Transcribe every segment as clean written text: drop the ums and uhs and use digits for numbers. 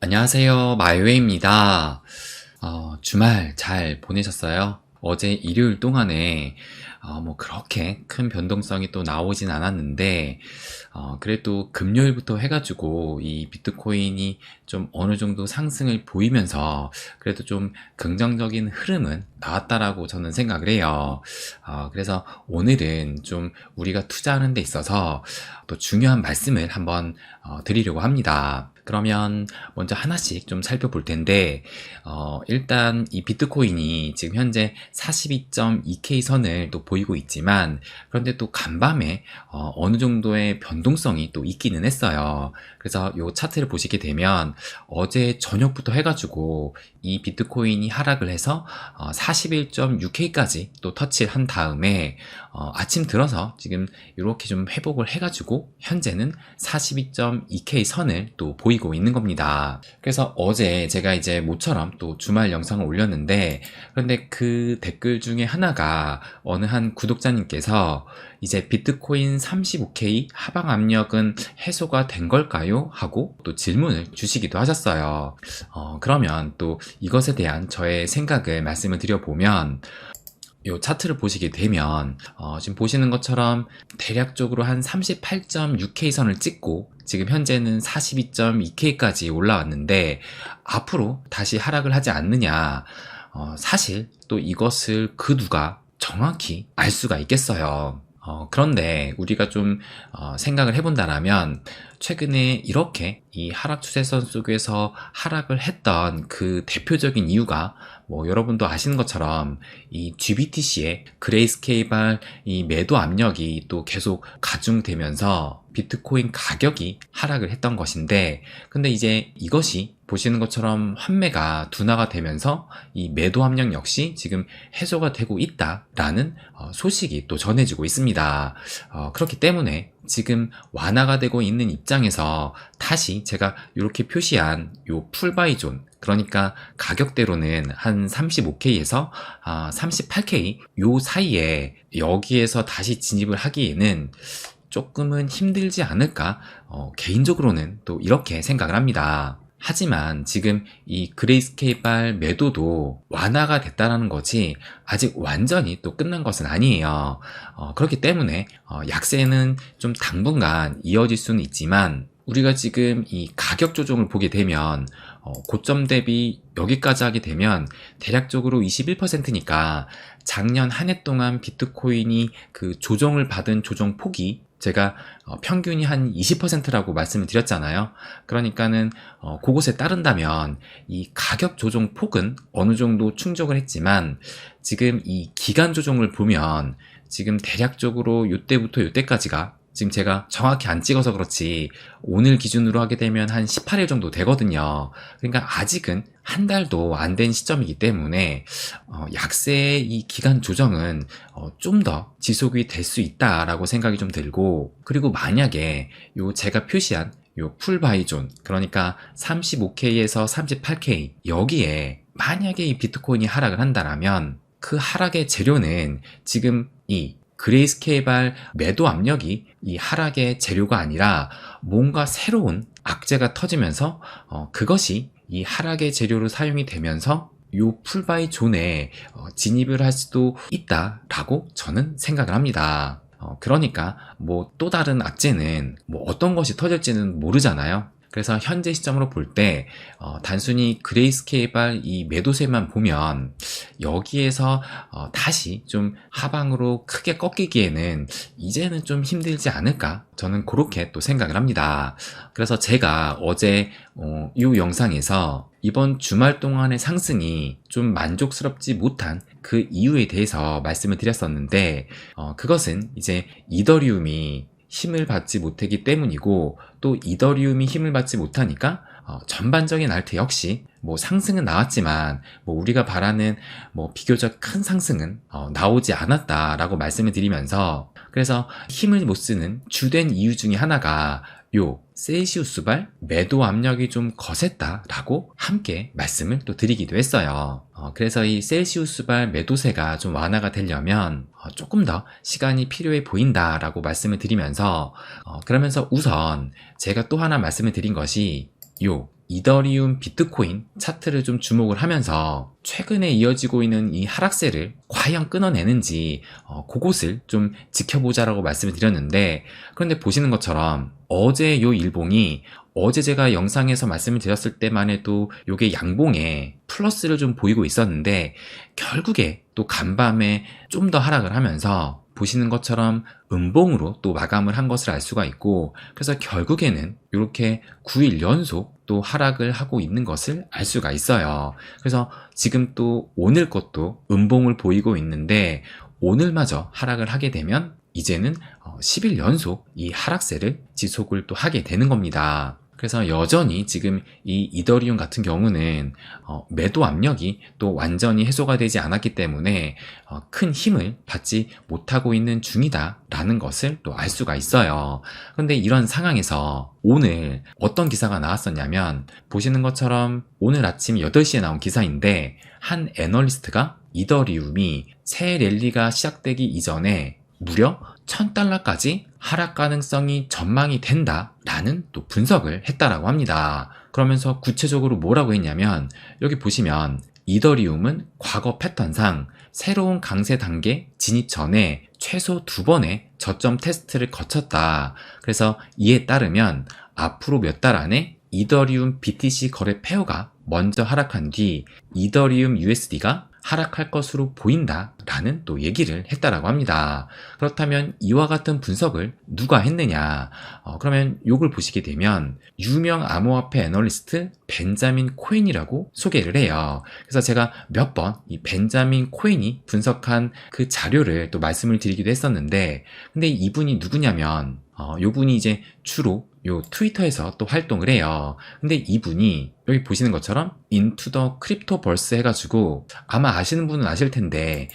안녕하세요. 마이웨이입니다. 주말 잘 보내셨어요? 어제 일요일 동안에 그렇게 큰 변동성이 또 나오진 않았는데 그래도 금요일부터 해가지고 이 비트코인이 좀 어느 정도 상승을 보이면서 그래도 좀 긍정적인 흐름은 나왔다라고 저는 생각을 해요. 그래서 오늘은 좀 우리가 투자하는 데 있어서 또 중요한 말씀을 한번 드리려고 합니다. 그러면 먼저 하나씩 좀 살펴볼 텐데 일단 이 비트코인이 지금 현재 42.2K 선을 또 보이고 있지만, 그런데 또 간밤에 어느 정도의 변동성이 또 있기는 했어요. 그래서 이 차트를 보시게 되면 어제 저녁부터 해가지고 이 비트코인이 하락을 해서 41.6K까지 또 터치를 한 다음에 아침 들어서 지금 이렇게 좀 회복을 해가지고 현재는 42.2K 선을 또 보이고 있는 겁니다. 그래서 어제 제가 이제 모처럼 또 주말 영상을 올렸는데, 그런데 그 댓글 중에 하나가 어느 한 구독자님께서 이제 비트코인 35K 하방 압력은 해소가 된 걸까요? 하고 또 질문을 주시기도 하셨어요. 그러면 또 이것에 대한 저의 생각을 말씀을 드려보면, 이 차트를 보시게 되면 지금 보시는 것처럼 대략적으로 한 38.6K 선을 찍고 지금 현재는 42.2K까지 올라왔는데 앞으로 다시 하락을 하지 않느냐, 사실 또 이것을 그 누가 정확히 알 수가 있겠어요. 그런데 우리가 좀 생각을 해본다라면 최근에 이렇게 이 하락 추세선 속에서 하락을 했던 그 대표적인 이유가 여러분도 아시는 것처럼 이 GBTC의 그레이스케이발 이 매도 압력이 또 계속 가중되면서 비트코인 가격이 하락을 했던 것인데, 근데 이제 이것이 보시는 것처럼 환매가 둔화가 되면서 이 매도 압력 역시 지금 해소가 되고 있다라는 소식이 또 전해지고 있습니다. 그렇기 때문에 지금 완화가 되고 있는 입장에서 다시 제가 이렇게 표시한 요 풀바이 존, 그러니까 가격대로는 한 35K에서 38K 요 사이에 여기에서 다시 진입을 하기에는 조금은 힘들지 않을까, 개인적으로는 또 이렇게 생각을 합니다. 하지만 지금 이 그레이스케이발 매도도 완화가 됐다는 거지 아직 완전히 또 끝난 것은 아니에요. 그렇기 때문에 약세는 좀 당분간 이어질 수는 있지만, 우리가 지금 이 가격 조정을 보게 되면 고점 대비 여기까지 하게 되면 대략적으로 21%니까 작년 한 해 동안 비트코인이 그 조정을 받은 조정 폭이 제가 평균이 한 20%라고 말씀을 드렸잖아요. 그러니까는 그것에 따른다면 이 가격 조정 폭은 어느 정도 충족을 했지만, 지금 이 기간 조정을 보면 지금 대략적으로 이때부터 이때까지가 지금 제가 정확히 안 찍어서 그렇지 오늘 기준으로 하게 되면 한 18일 정도 되거든요. 그러니까 아직은 한 달도 안 된 시점이기 때문에 약세의 이 기간 조정은 좀 더 지속이 될 수 있다라고 생각이 좀 들고, 그리고 만약에 요 제가 표시한 요 풀바이존, 그러니까 35K에서 38K 여기에 만약에 이 비트코인이 하락을 한다라면 그 하락의 재료는 지금 이 그레이스케이발 매도 압력이 이 하락의 재료가 아니라 뭔가 새로운 악재가 터지면서 그것이 이 하락의 재료로 사용이 되면서 요 풀바이 존에 진입을 할 수도 있다라고 저는 생각을 합니다. 그러니까 또 다른 악재는 어떤 것이 터질지는 모르잖아요. 그래서 현재 시점으로 볼 때 단순히 그레이스케이발 이 매도세만 보면 여기에서 다시 좀 하방으로 크게 꺾이기에는 이제는 좀 힘들지 않을까, 저는 그렇게 또 생각을 합니다. 그래서 제가 어제 이 영상에서 이번 주말 동안의 상승이 좀 만족스럽지 못한 그 이유에 대해서 말씀을 드렸었는데, 그것은 이제 이더리움이 힘을 받지 못하기 때문이고, 또 이더리움이 힘을 받지 못하니까 전반적인 알트 역시 상승은 나왔지만 우리가 바라는 비교적 큰 상승은 나오지 않았다라고 말씀을 드리면서, 그래서 힘을 못 쓰는 주된 이유 중에 하나가 요 셀시우스발 매도 압력이 좀 거셌다라고 함께 말씀을 또 드리기도 했어요. 그래서 이 셀시우스발 매도세가 좀 완화가 되려면 조금 더 시간이 필요해 보인다라고 말씀을 드리면서, 그러면서 우선 제가 또 하나 말씀을 드린 것이 요 이더리움 비트코인 차트를 좀 주목을 하면서 최근에 이어지고 있는 이 하락세를 과연 끊어내는지 그곳을 좀 지켜보자라고 말씀을 드렸는데, 그런데 보시는 것처럼 어제 요 일봉이 어제 제가 영상에서 말씀을 드렸을 때만 해도 요게 양봉에 플러스를 좀 보이고 있었는데, 결국에 또 간밤에 좀 더 하락을 하면서 보시는 것처럼 음봉으로 또 마감을 한 것을 알 수가 있고, 그래서 결국에는 이렇게 9일 연속 또 하락을 하고 있는 것을 알 수가 있어요. 그래서 지금 또 오늘 것도 음봉을 보이고 있는데, 오늘마저 하락을 하게 되면 이제는 10일 연속 이 하락세를 지속을 또 하게 되는 겁니다. 그래서 여전히 지금 이 이더리움 같은 경우는 매도 압력이 또 완전히 해소가 되지 않았기 때문에 큰 힘을 받지 못하고 있는 중이다 라는 것을 또 알 수가 있어요. 그런데 이런 상황에서 오늘 어떤 기사가 나왔었냐면, 보시는 것처럼 오늘 아침 8시에 나온 기사인데, 한 애널리스트가 이더리움이 새 랠리가 시작되기 이전에 무려 $1,000까지 하락 가능성이 전망이 된다라는 또 분석을 했다라고 합니다. 그러면서 구체적으로 뭐라고 했냐면, 여기 보시면 이더리움은 과거 패턴상 새로운 강세 단계 진입 전에 최소 2번의 저점 테스트를 거쳤다. 그래서 이에 따르면 앞으로 몇 달 안에 이더리움 BTC 거래 페어가 먼저 하락한 뒤 이더리움 USD가 하락할 것으로 보인다라는 또 얘기를 했다라고 합니다. 그렇다면 이와 같은 분석을 누가 했느냐? 그러면 이걸 보시게 되면 유명 암호화폐 애널리스트 벤자민 코인이라고 소개를 해요. 그래서 제가 몇 번 이 벤자민 코인이 분석한 그 자료를 또 말씀을 드리기도 했었는데, 근데 이분이 누구냐면 이분이 이제 주로 요 트위터에서 또 활동을 해요. 근데 이분이 여기 보시는 것처럼 인투 더 크립토버스 해가지고, 아마 아시는 분은 아실 텐데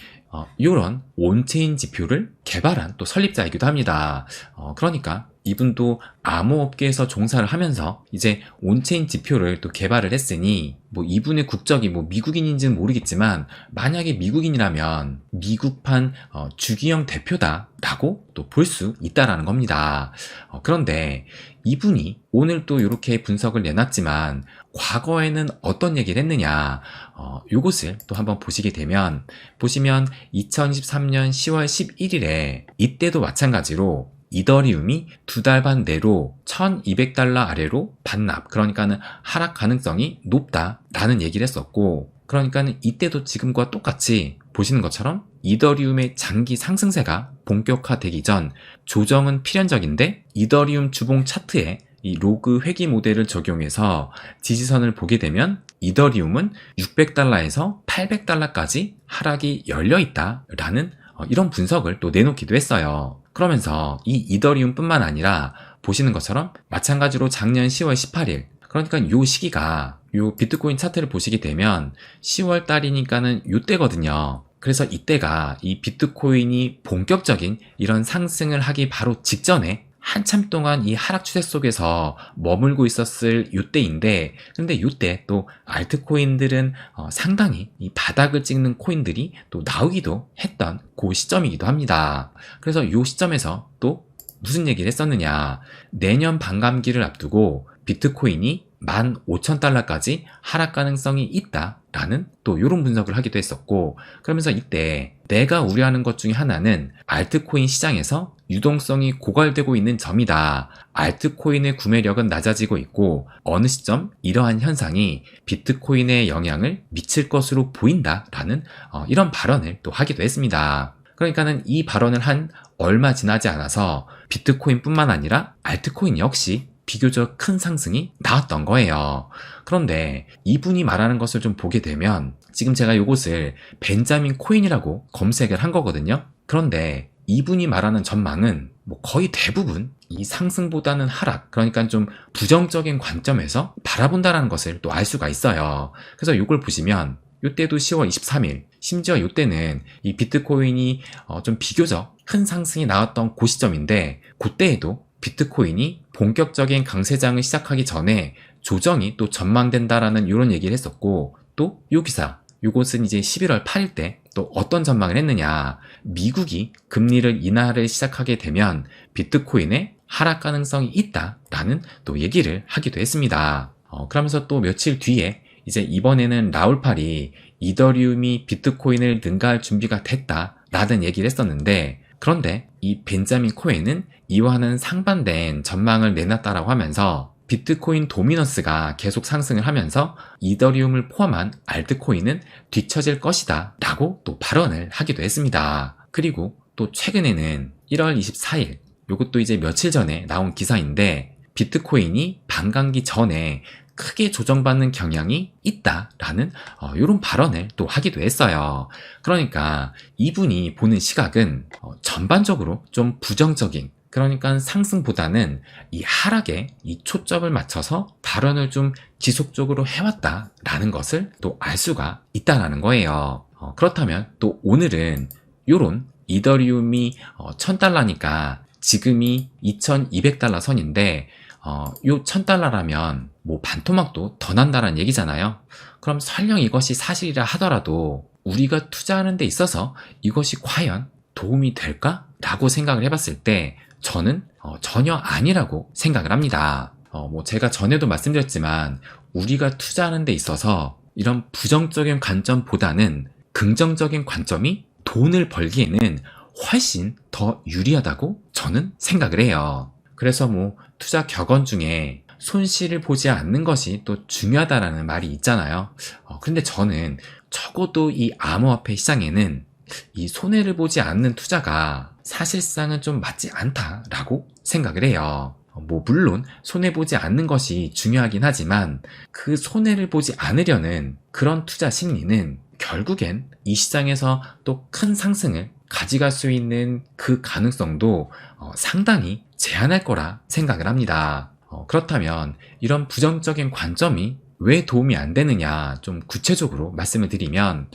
이런 온체인 지표를 개발한 또 설립자이기도 합니다. 그러니까 이분도 암호업계에서 종사를 하면서 이제 온체인 지표를 또 개발을 했으니, 뭐 이분의 국적이 뭐 미국인인지는 모르겠지만 만약에 미국인이라면 미국판 주기형 대표다라고 또 볼 수 있다라는 겁니다. 그런데 이분이 오늘 또 이렇게 분석을 내놨지만 과거에는 어떤 얘기를 했느냐, 요것을 또 한번 보시게 되면, 보시면 2023년 10월 11일에 이때도 마찬가지로 이더리움이 2달 반 내로 $1,200 아래로 반납, 그러니까는 하락 가능성이 높다라는 얘기를 했었고, 그러니까는 이때도 지금과 똑같이 보시는 것처럼 이더리움의 장기 상승세가 본격화되기 전 조정은 필연적인데, 이더리움 주봉 차트에 이 로그 회귀 모델을 적용해서 지지선을 보게 되면 이더리움은 $600에서 $800까지 하락이 열려있다라는 이런 분석을 또 내놓기도 했어요. 그러면서 이 이더리움 뿐만 아니라 보시는 것처럼 마찬가지로 작년 10월 18일, 그러니까 요 시기가 요 비트코인 차트를 보시게 되면 10월 달이니까는 요때거든요. 그래서 이때가 이 비트코인이 본격적인 이런 상승을 하기 바로 직전에 한참 동안 이 하락 추세 속에서 머물고 있었을 요때인데, 근데 요때 또 알트코인들은 상당히 이 바닥을 찍는 코인들이 또 나오기도 했던 그 시점이기도 합니다. 그래서 요 시점에서 또 무슨 얘기를 했었느냐, 내년 반감기를 앞두고 비트코인이 $15,000까지 하락 가능성이 있다라는 또 이런 분석을 하기도 했었고, 그러면서 이때 내가 우려하는 것 중에 하나는 알트코인 시장에서 유동성이 고갈되고 있는 점이다. 알트코인의 구매력은 낮아지고 있고 어느 시점 이러한 현상이 비트코인에 영향을 미칠 것으로 보인다라는 이런 발언을 또 하기도 했습니다. 그러니까는 이 발언을 한 얼마 지나지 않아서 비트코인뿐만 아니라 알트코인 역시 비교적 큰 상승이 나왔던 거예요. 그런데 이분이 말하는 것을 좀 보게 되면, 지금 제가 이것을 벤자민 코인이라고 검색을 한 거거든요. 그런데 이분이 말하는 전망은 뭐 거의 대부분 이 상승보다는 하락, 그러니까 좀 부정적인 관점에서 바라본다는 것을 또 알 수가 있어요. 그래서 이걸 보시면 이때도 10월 23일, 심지어 이때는 이 비트코인이 좀 비교적 큰 상승이 나왔던 그 시점인데, 그때에도 비트코인이 본격적인 강세장을 시작하기 전에 조정이 또 전망된다라는 이런 얘기를 했었고, 또 이 기사, 이것은 이제 11월 8일 때 또 어떤 전망을 했느냐, 미국이 금리를 인하를 시작하게 되면 비트코인의 하락 가능성이 있다라는 또 얘기를 하기도 했습니다. 그러면서 또 며칠 뒤에 이제 이번에는 라울팔이 이더리움이 비트코인을 능가할 준비가 됐다라는 얘기를 했었는데, 그런데 이 벤자민 코엔은 이와는 상반된 전망을 내놨다라고 하면서 비트코인 도미넌스가 계속 상승을 하면서 이더리움을 포함한 알트코인은 뒤처질 것이다 라고 또 발언을 하기도 했습니다. 그리고 또 최근에는 1월 24일, 요것도 이제 며칠 전에 나온 기사인데, 비트코인이 반감기 전에 크게 조정받는 경향이 있다라는 이런 발언을 또 하기도 했어요. 그러니까 이분이 보는 시각은 전반적으로 좀 부정적인, 그러니까 상승보다는 이 하락에 이 초점을 맞춰서 발언을 좀 지속적으로 해왔다라는 것을 또 알 수가 있다라는 거예요. 그렇다면 또 오늘은 요런 이더리움이 $1000니까 지금이 $2200 선인데, 요 $1000라면 뭐 반토막도 더 난다는 얘기잖아요. 그럼 설령 이것이 사실이라 하더라도 우리가 투자하는 데 있어서 이것이 과연 도움이 될까? 라고 생각을 해봤을 때 저는 전혀 아니라고 생각을 합니다. 뭐 제가 전에도 말씀드렸지만 우리가 투자하는 데 있어서 이런 부정적인 관점보다는 긍정적인 관점이 돈을 벌기에는 훨씬 더 유리하다고 저는 생각을 해요. 그래서 뭐 투자 격언 중에 손실을 보지 않는 것이 또 중요하다라는 말이 있잖아요. 근데 저는 적어도 이 암호화폐 시장에는 이 손해를 보지 않는 투자가 사실상은 좀 맞지 않다라고 생각을 해요. 뭐 물론 손해보지 않는 것이 중요하긴 하지만 그 손해를 보지 않으려는 그런 투자 심리는 결국엔 이 시장에서 또 큰 상승을 가져갈 수 있는 그 가능성도 상당히 제한할 거라 생각을 합니다. 그렇다면 이런 부정적인 관점이 왜 도움이 안 되느냐 좀 구체적으로 말씀을 드리면,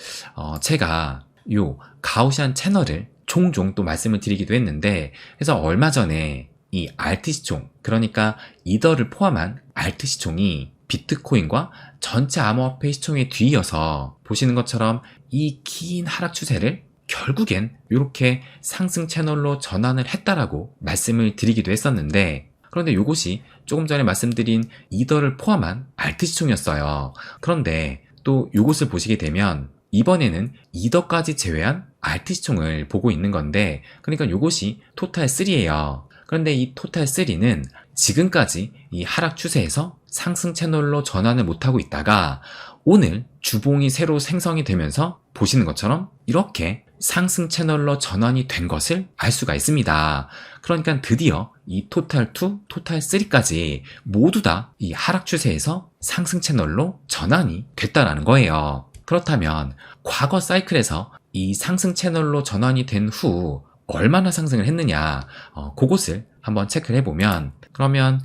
제가 요 가오시안 채널을 종종 또 말씀을 드리기도 했는데, 그래서 얼마 전에 이 알트 시총, 그러니까 이더를 포함한 알트 시총이 비트코인과 전체 암호화폐 시총에 뒤이어서 보시는 것처럼 이 긴 하락 추세를 결국엔 이렇게 상승 채널로 전환을 했다라고 말씀을 드리기도 했었는데, 그런데 이것이 조금 전에 말씀드린 이더를 포함한 알트 시총이었어요. 그런데 또 이것을 보시게 되면 이번에는 이더까지 제외한 알트 시총을 보고 있는 건데, 그러니까 이것이 토탈3예요. 그런데 이 토탈3는 지금까지 이 하락 추세에서 상승 채널로 전환을 못하고 있다가 오늘 주봉이 새로 생성이 되면서 보시는 것처럼 이렇게 상승 채널로 전환이 된 것을 알 수가 있습니다. 그러니까 드디어 이 토탈2, 토탈3까지 모두 다 이 하락 추세에서 상승 채널로 전환이 됐다라는 거예요. 그렇다면 과거 사이클에서 이 상승 채널로 전환이 된 후 얼마나 상승을 했느냐, 그것을 한번 체크를 해보면, 그러면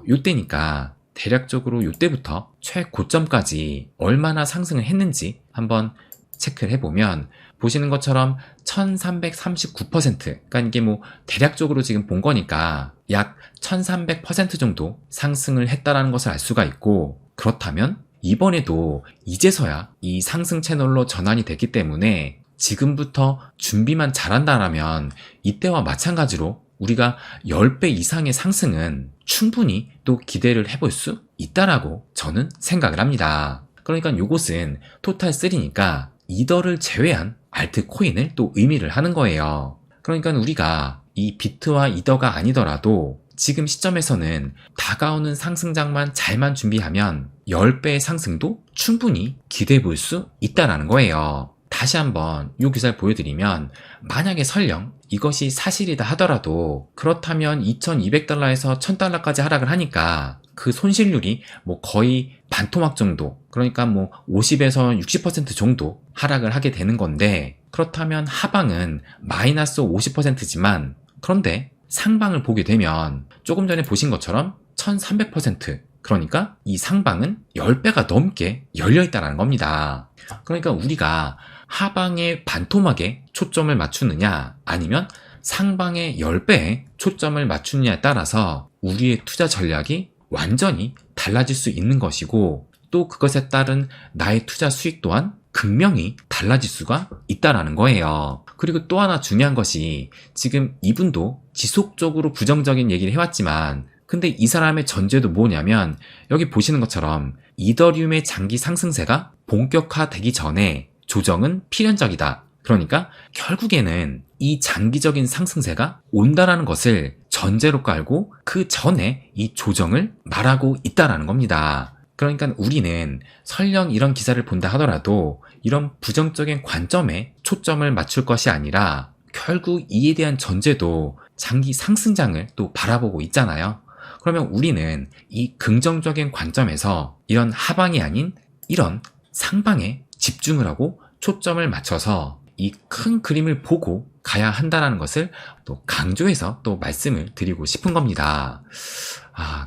요때니까 대략적으로 요때부터 최고점까지 얼마나 상승을 했는지 한번 체크를 해보면 보시는 것처럼 1339%, 그러니까 이게 뭐 대략적으로 지금 본 거니까 약 1300% 정도 상승을 했다라는 것을 알 수가 있고, 그렇다면 이번에도 이제서야 이 상승 채널로 전환이 됐기 때문에 지금부터 준비만 잘한다라면 이때와 마찬가지로 우리가 10배 이상의 상승은 충분히 또 기대를 해볼 수 있다라고 저는 생각을 합니다. 그러니까 이것은 토탈3니까 이더를 제외한 알트코인을 또 의미를 하는 거예요. 그러니까 우리가 이 비트와 이더가 아니더라도 지금 시점에서는 다가오는 상승장만 잘만 준비하면 10배의 상승도 충분히 기대해 볼 수 있다라는 거예요. 다시 한번 이 기사를 보여드리면, 만약에 설령 이것이 사실이다 하더라도 그렇다면 $2200에서 $1000까지 하락을 하니까 그 손실률이 뭐 거의 반토막 정도, 그러니까 뭐 50에서 60% 정도 하락을 하게 되는 건데, 그렇다면 하방은 마이너스 50%지만 그런데 상방을 보게 되면 조금 전에 보신 것처럼 1300%, 그러니까 이 상방은 10배가 넘게 열려있다는 겁니다. 그러니까 우리가 하방의 반토막에 초점을 맞추느냐 아니면 상방의 10배에 초점을 맞추느냐에 따라서 우리의 투자 전략이 완전히 달라질 수 있는 것이고, 또 그것에 따른 나의 투자 수익 또한 극명히 달라질 수가 있다라는 거예요. 그리고 또 하나 중요한 것이, 지금 이분도 지속적으로 부정적인 얘기를 해왔지만 근데 이 사람의 전제도 뭐냐면 여기 보시는 것처럼 이더리움의 장기 상승세가 본격화되기 전에 조정은 필연적이다. 그러니까 결국에는 이 장기적인 상승세가 온다라는 것을 전제로 깔고 그 전에 이 조정을 말하고 있다라는 겁니다. 그러니까 우리는 설령 이런 기사를 본다 하더라도 이런 부정적인 관점에 초점을 맞출 것이 아니라 결국 이에 대한 전제도 장기 상승장을 또 바라보고 있잖아요. 그러면 우리는 이 긍정적인 관점에서 이런 하방이 아닌 이런 상방에 집중을 하고 초점을 맞춰서 이 큰 그림을 보고 가야 한다는 것을 또 강조해서 또 말씀을 드리고 싶은 겁니다.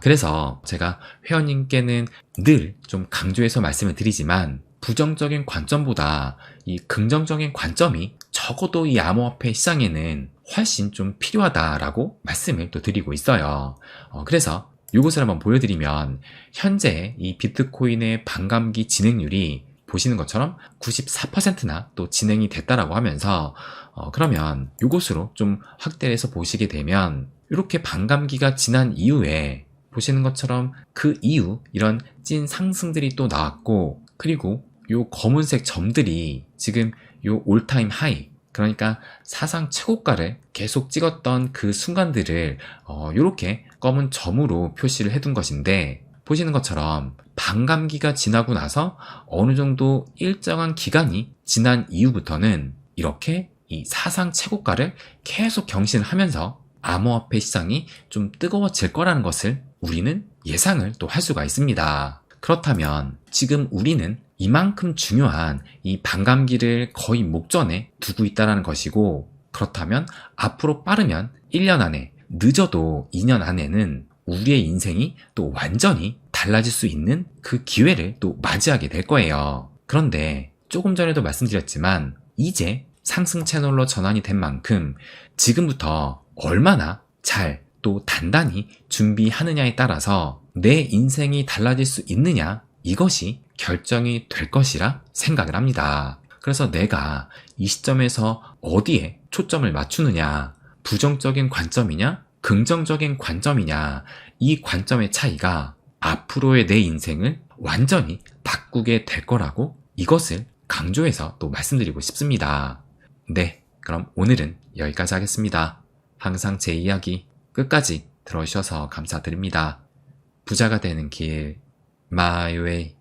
그래서 제가 회원님께는 늘 좀 강조해서 말씀을 드리지만 부정적인 관점보다 이 긍정적인 관점이 적어도 이 암호화폐 시장에는 훨씬 좀 필요하다라고 말씀을 또 드리고 있어요. 그래서 이것을 한번 보여드리면 현재 이 비트코인의 반감기 진행률이 보시는 것처럼 94%나 또 진행이 됐다라고 하면서 그러면 이것으로 좀 확대를 해서 보시게 되면 이렇게 반감기가 지난 이후에 보시는 것처럼 그 이후 이런 찐 상승들이 또 나왔고 그리고 요 검은색 점들이 지금 요 올타임 하이 그러니까 사상 최고가를 계속 찍었던 그 순간들을 이렇게 검은 점으로 표시를 해둔 것인데 보시는 것처럼 반감기가 지나고 나서 어느 정도 일정한 기간이 지난 이후부터는 이렇게 이 사상 최고가를 계속 경신하면서 암호화폐 시장이 좀 뜨거워질 거라는 것을 우리는 예상을 또 할 수가 있습니다. 그렇다면 지금 우리는 이만큼 중요한 이 반감기를 거의 목전에 두고 있다는 것이고 그렇다면 앞으로 빠르면 1년 안에 늦어도 2년 안에는 우리의 인생이 또 완전히 달라질 수 있는 그 기회를 또 맞이하게 될 거예요. 그런데 조금 전에도 말씀드렸지만 이제 상승 채널로 전환이 된 만큼 지금부터 얼마나 잘 또 단단히 준비하느냐에 따라서 내 인생이 달라질 수 있느냐 이것이 결정이 될 것이라 생각을 합니다. 그래서 내가 이 시점에서 어디에 초점을 맞추느냐 부정적인 관점이냐 긍정적인 관점이냐 이 관점의 차이가 앞으로의 내 인생을 완전히 바꾸게 될 거라고 이것을 강조해서 또 말씀드리고 싶습니다. 네, 그럼 오늘은 여기까지 하겠습니다. 항상 제 이야기 끝까지 들어주셔서 감사드립니다. 부자가 되는 길, My Way.